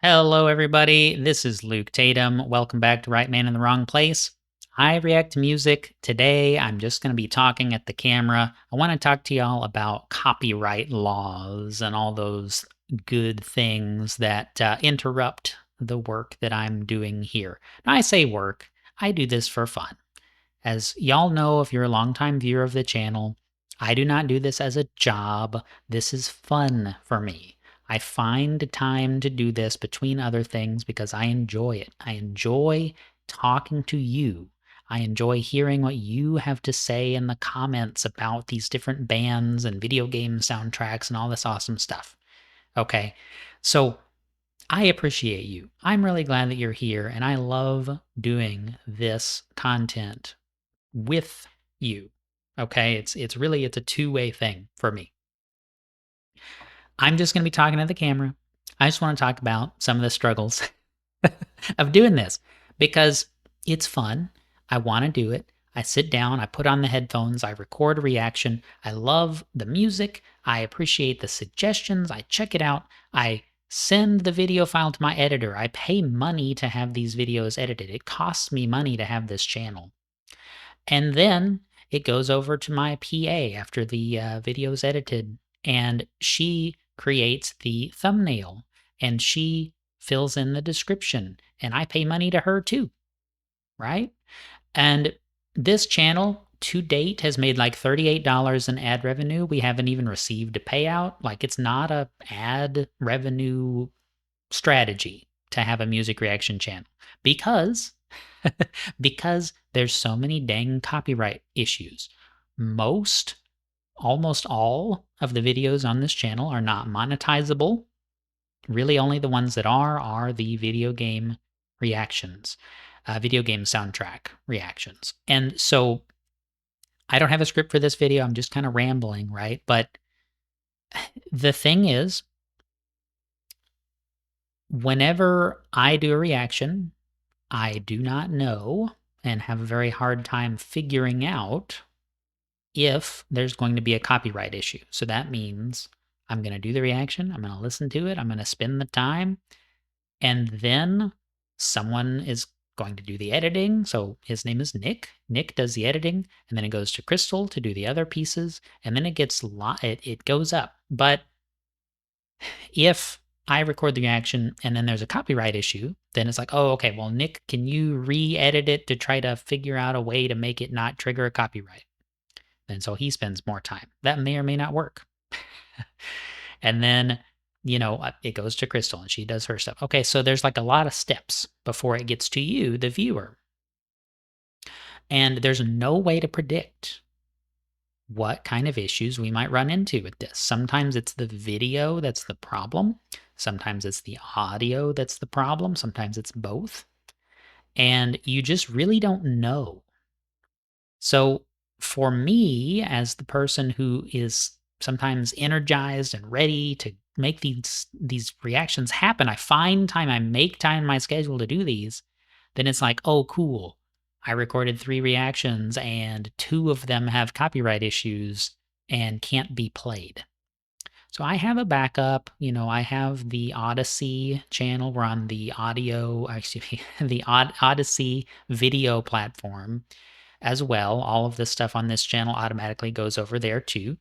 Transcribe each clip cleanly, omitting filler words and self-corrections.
Hello, everybody. This is Luke Tatum. Welcome back to Right Man in the Wrong Place. I react to music. Today, I'm just going to be talking at the camera. I want to talk to y'all about copyright laws and all those good things that interrupt the work that I'm doing here. Now, I say work, I do this for fun. As y'all know, if you're a longtime viewer of the channel, I do not do this as a job. This is fun for me. I find time to do this between other things because I enjoy it. I enjoy talking to you. I enjoy hearing what you have to say in the comments about these different bands and video game soundtracks and all this awesome stuff. Okay, so I appreciate you. I'm really glad that you're here, and I love doing this content with you. Okay, it's really it's a two-way thing for me. I'm just going to be talking to the camera. I just want to talk about some of the struggles of doing this because it's fun. I want to do it. I sit down, I put on the headphones, I record a reaction. I love the music. I appreciate the suggestions. I check it out. I send the video file to my editor. I pay money to have these videos edited. It costs me money to have this channel. And then it goes over to my PA after the video is edited, and she creates the thumbnail, and she fills in the description, and I pay money to her too, right? And this channel to date has made like $38 in ad revenue. We haven't even received a payout. Like, it's not a ad revenue strategy to have a music reaction channel because because there's so many dang copyright issues. Almost all of the videos on this channel are not monetizable. Really, only the ones that are the video game reactions, video game soundtrack reactions. And so I don't have a script for this video. I'm just kind of rambling, right? But the thing is, whenever I do a reaction, I do not know and have a very hard time figuring out if there's going to be a copyright issue. So that means I'm going to do the reaction, I'm going to listen to it, I'm going to spend the time, and then someone is going to do the editing. So his name is Nick. Nick does the editing, and then it goes to Crystal to do the other pieces, and then it goes up. But if I record the reaction and then there's a copyright issue, then it's like, oh, okay, well, Nick, can you re-edit it to try to figure out a way to make it not trigger a copyright? And so he spends more time. That may or may not work. And then, it goes to Crystal and she does her stuff. Okay, so there's like a lot of steps before it gets to you, the viewer. And there's no way to predict what kind of issues we might run into with this. Sometimes it's the video that's the problem. Sometimes it's the audio that's the problem. Sometimes it's both. And you just really don't know. So for me, as the person who is sometimes energized and ready to make these reactions happen, I find time, I make time in my schedule to do these, then it's like, oh, cool. I recorded 3 reactions and 2 of them have copyright issues and can't be played. So I have a backup. I have the Odyssey channel. We're on the the Odyssey video platform as well. All of the stuff on this channel automatically goes over there too,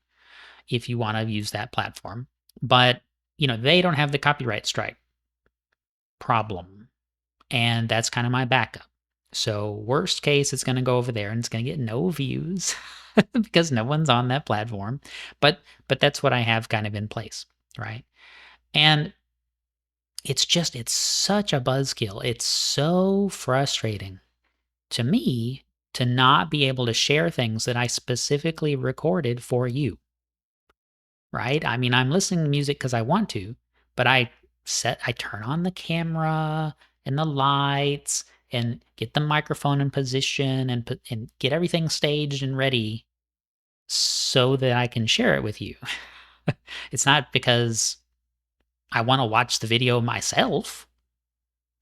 if you want to use that platform. But, they don't have the copyright strike problem. And that's kind of my backup. So worst case, it's going to go over there and it's going to get no views because no one's on that platform. But that's what I have kind of in place, right? And it's such a buzzkill. It's so frustrating to me to not be able to share things that I specifically recorded for you, right? I mean, I'm listening to music because I want to, but I turn on the camera and the lights and get the microphone in position and get everything staged and ready so that I can share it with you. It's not because I want to watch the video myself.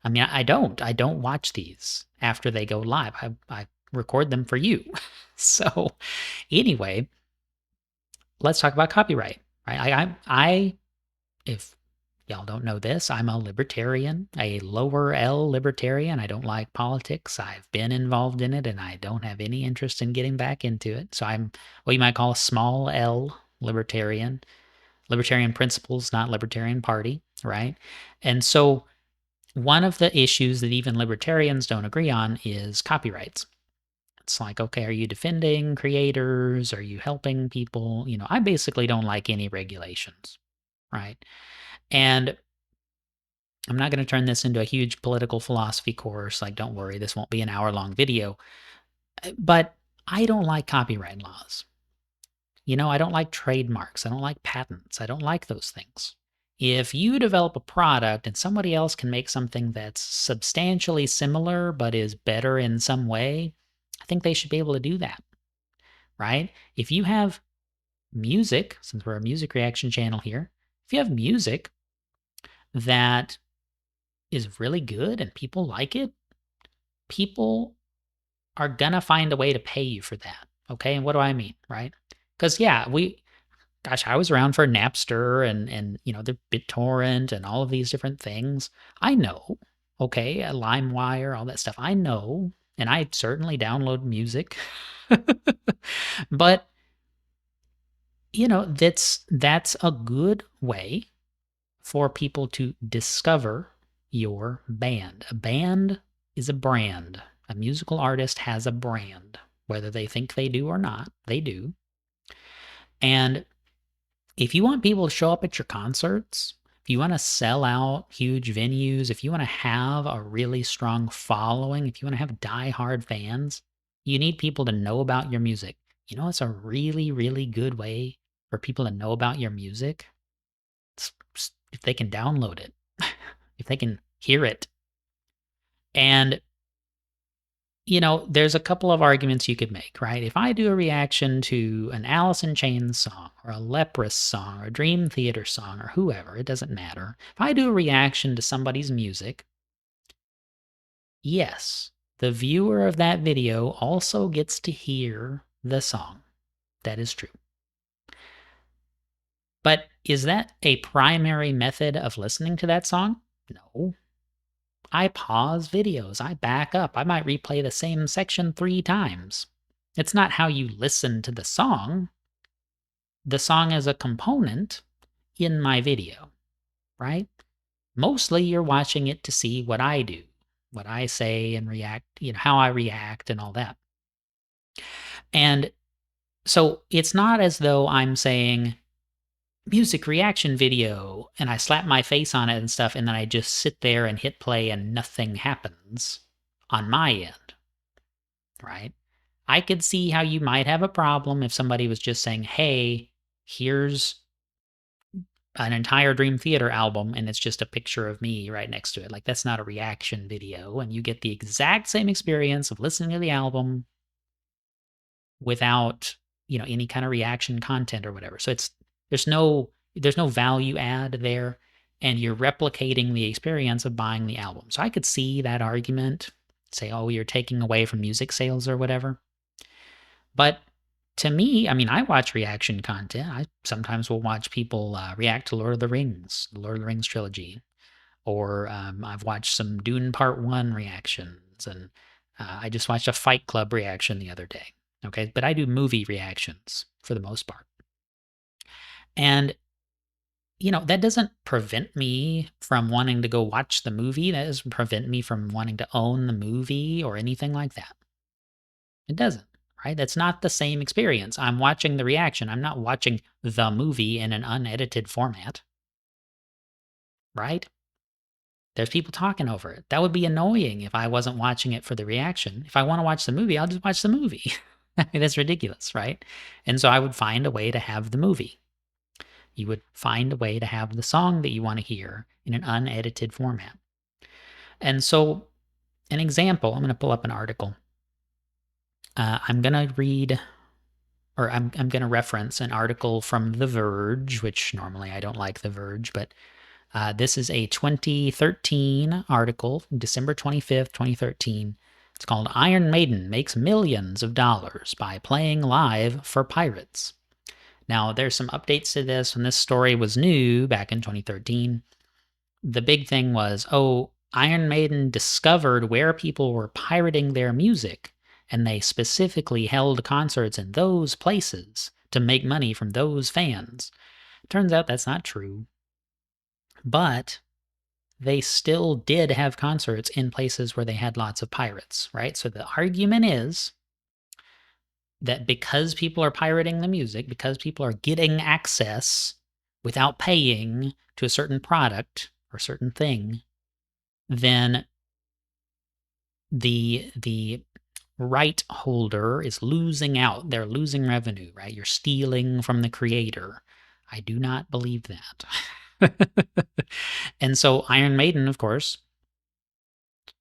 I mean, I don't watch these after they go live. I record them for you. So anyway, let's talk about copyright, right? If Y'all don't know this. I'm a libertarian, a lower L libertarian. I don't like politics. I've been involved in it and I don't have any interest in getting back into it. So I'm what you might call a small L libertarian. Libertarian principles, not libertarian party, right? And so one of the issues that even libertarians don't agree on is copyrights. It's like, okay, are you defending creators? Are you helping people? I basically don't like any regulations, right? And I'm not going to turn this into a huge political philosophy course. Like, don't worry, this won't be an hour-long video. But I don't like copyright laws. I don't like trademarks. I don't like patents. I don't like those things. If you develop a product and somebody else can make something that's substantially similar but is better in some way, I think they should be able to do that, right? If you have music, since we're a music reaction channel here, if you have music that is really good and people like it, people are gonna find a way to pay you for that. Okay. And what do I mean? Right. Because yeah, I was around for Napster and the BitTorrent and all of these different things. I know, okay, LimeWire, all that stuff. I know, and I certainly download music. But that's a good way for people to discover your band. A band is a brand. A musical artist has a brand, whether they think they do or not, they do. And if you want people to show up at your concerts, if you want to sell out huge venues, if you want to have a really strong following, if you want to have diehard fans, you need people to know about your music. It's a really, really good way for people to know about your music. If they can download it, if they can hear it. And there's a couple of arguments you could make, right? If I do a reaction to an Alice in Chains song or a Leprous song or a Dream Theater song or whoever, it doesn't matter. If I do a reaction to somebody's music, yes, the viewer of that video also gets to hear the song. That is true. But is that a primary method of listening to that song? No. I pause videos. I back up. I might replay the same section 3 times. It's not how you listen to the song. The song is a component in my video, right? Mostly you're watching it to see what I do, what I say and react, how I react and all that. And so it's not as though I'm saying music reaction video and I slap my face on it and stuff, and then I just sit there and hit play and nothing happens on my end, right? I could see how you might have a problem if somebody was just saying, hey, here's an entire Dream Theater album and it's just a picture of me right next to it. Like, that's not a reaction video, and you get the exact same experience of listening to the album without, any kind of reaction content or whatever. So there's no value add there, and you're replicating the experience of buying the album. So I could see that argument, say, oh, you're taking away from music sales or whatever. But to me, I watch reaction content. I sometimes will watch people react to the Lord of the Rings trilogy, or I've watched some Dune Part 1 reactions, and I just watched a Fight Club reaction the other day. Okay, but I do movie reactions for the most part. And, that doesn't prevent me from wanting to go watch the movie. That doesn't prevent me from wanting to own the movie or anything like that. It doesn't, right? That's not the same experience. I'm watching the reaction. I'm not watching the movie in an unedited format, right? There's people talking over it. That would be annoying if I wasn't watching it for the reaction. If I want to watch the movie, I'll just watch the movie. That's ridiculous, right? And so I would find a way to have the movie. You would find a way to have the song that you want to hear in an unedited format. And so, an example, I'm going to pull up an article. I'm going to read, or I'm going to reference an article from The Verge, which normally I don't like The Verge, but this is a 2013 article, December 25th, 2013. It's called Iron Maiden Makes Millions of Dollars by Playing Live for Pirates. Now, there's some updates to this when this story was new back in 2013. the big thing was, oh, Iron Maiden discovered where people were pirating their music, and they specifically held concerts in those places to make money from those fans. Turns out that's not true. But they still did have concerts in places where they had lots of pirates, right? So the argument is that because people are pirating the music, because people are getting access without paying to a certain product or certain thing, then the right holder is losing out. They're losing revenue, right? You're stealing from the creator. I do not believe that. And so Iron Maiden, of course,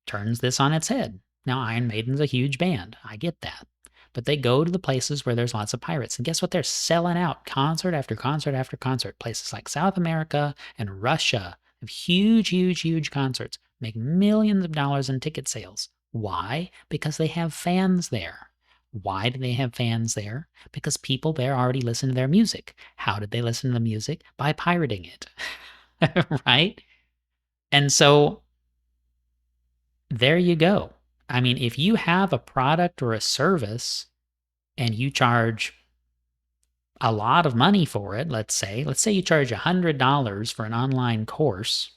turns this on its head. Now, Iron Maiden's a huge band. I get that. But they go to the places where there's lots of pirates. And guess what? They're selling out concert after concert after concert. Places like South America and Russia have huge, huge, huge concerts, make millions of dollars in ticket sales. Why? Because they have fans there. Why do they have fans there? Because people there already listen to their music. How did they listen to the music? By pirating it. Right? And so there you go. I mean, if you have a product or a service and you charge a lot of money for it, let's say you charge $100 for an online course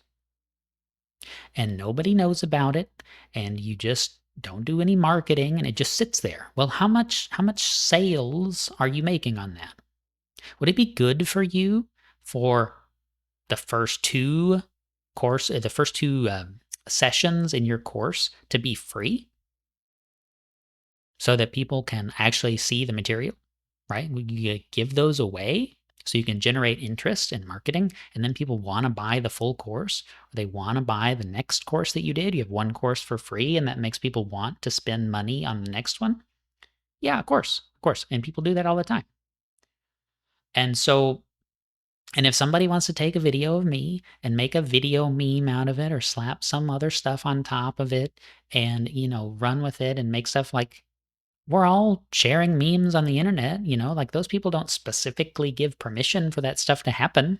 and nobody knows about it and you just don't do any marketing and it just sits there. Well, how much sales are you making on that? Would it be good for you for the first two sessions in your course to be free so that people can actually see the material, right? You give those away so you can generate interest in marketing, and then people want to buy the full course, or they want to buy the next course that you did. You have one course for free, and that makes people want to spend money on the next one. Yeah, of course. And people do that all the time. And so, and if somebody wants to take a video of me and make a video meme out of it or slap some other stuff on top of it and, run with it and make stuff like, we're all sharing memes on the internet, like those people don't specifically give permission for that stuff to happen.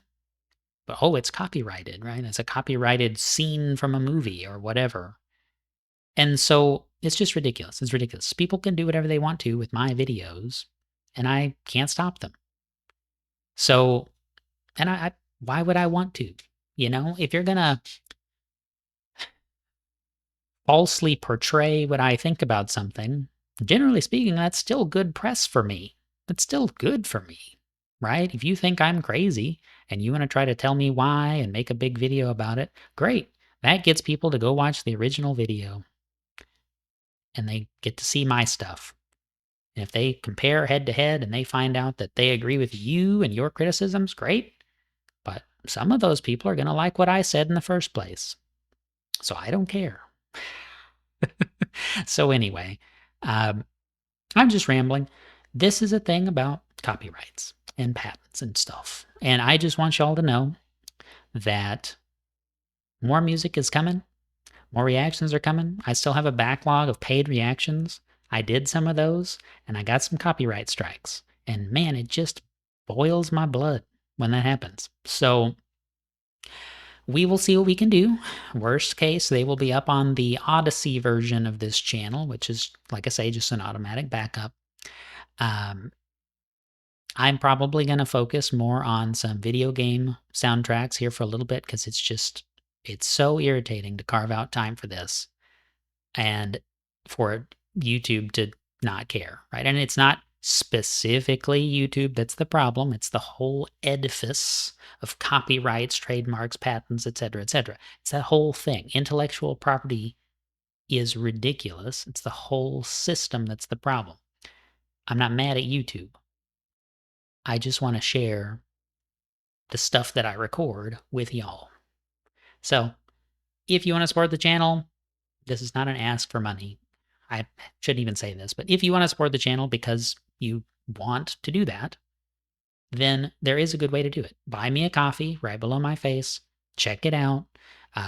But, oh, it's copyrighted, right? It's a copyrighted scene from a movie or whatever. And so it's just ridiculous. It's ridiculous. People can do whatever they want to with my videos, and I can't stop them. So, and why would I want to? If you're going to falsely portray what I think about something, generally speaking, that's still good press for me. That's still good for me, right? If you think I'm crazy and you want to try to tell me why and make a big video about it, great. That gets people to go watch the original video and they get to see my stuff. And if they compare head to head and they find out that they agree with you and your criticisms, great. But some of those people are going to like what I said in the first place. So I don't care. So anyway, I'm just rambling. This is a thing about copyrights and patents and stuff. And I just want y'all to know that more music is coming. More reactions are coming. I still have a backlog of paid reactions. I did some of those, and I got some copyright strikes. And man, it just boils my blood when that happens. So we will see what we can do. Worst case, they will be up on the Odyssey version of this channel, which is, like I say, just an automatic backup. I'm probably going to focus more on some video game soundtracks here for a little bit because it's so irritating to carve out time for this and for YouTube to not care, right? And it's not specifically YouTube that's the problem. It's the whole edifice of copyrights, trademarks, patents, etc., etc. It's that whole thing. Intellectual property is ridiculous. It's the whole system that's the problem. I'm not mad at YouTube. I just want to share the stuff that I record with y'all. So if you want to support the channel, this is not an ask for money. I shouldn't even say this, but if you want to support the channel because you want to do that, then there is a good way to do it. Buy me a coffee right below my face. Check it out.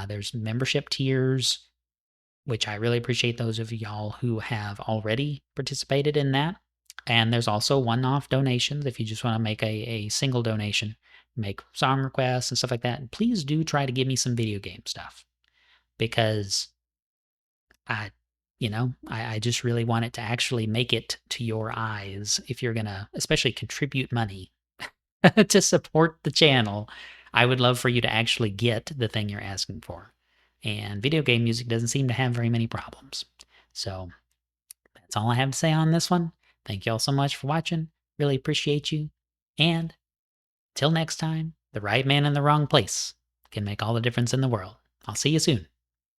There's membership tiers, which I really appreciate those of y'all who have already participated in that. And there's also one-off donations if you just want to make a single donation. make song requests and stuff like that, please do try to give me some video game stuff because I, I just really want it to actually make it to your eyes if you're going to, especially contribute money to support the channel. I would love for you to actually get the thing you're asking for. And video game music doesn't seem to have very many problems. So that's all I have to say on this one. Thank you all so much for watching. Really appreciate you. And till next time, the right man in the wrong place can make all the difference in the world. I'll see you soon.